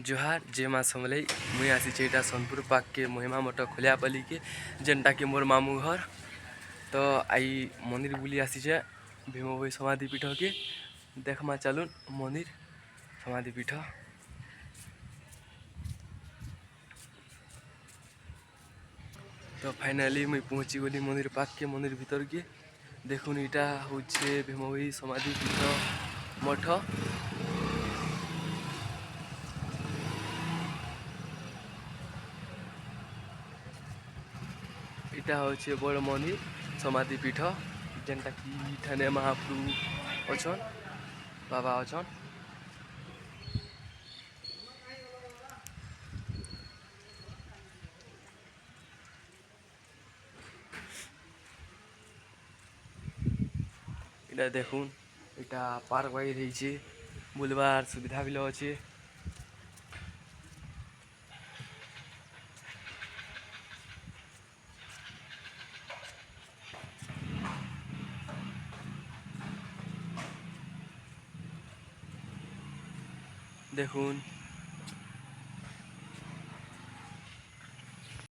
जोहार जय माँ समलई मुई आसी एटा सोनपुर पार्क के महिमा मठ खोलियापल्ली के जेनटा कि मोर मामू घर। तो आई मंदिर बुली आसीचे भीम भोई समाधि पीठ के देखमा चलुन मंदिर समाधि पीठ। तो फाइनाली मुई पहुँची गली मंदिर पार्क के मंदिर भीतर के देखुन इटा होचे भीम भोई समाधि पीठ मठ। इटा होचे बड़ मंदिर समाधि पीठ जेनटा कि ठाने महाप्रभु अछन बाबा अछन। इटा देखुन इटा पार्क वाई रही बुलबार सुविधा भी अच्छे। देखुन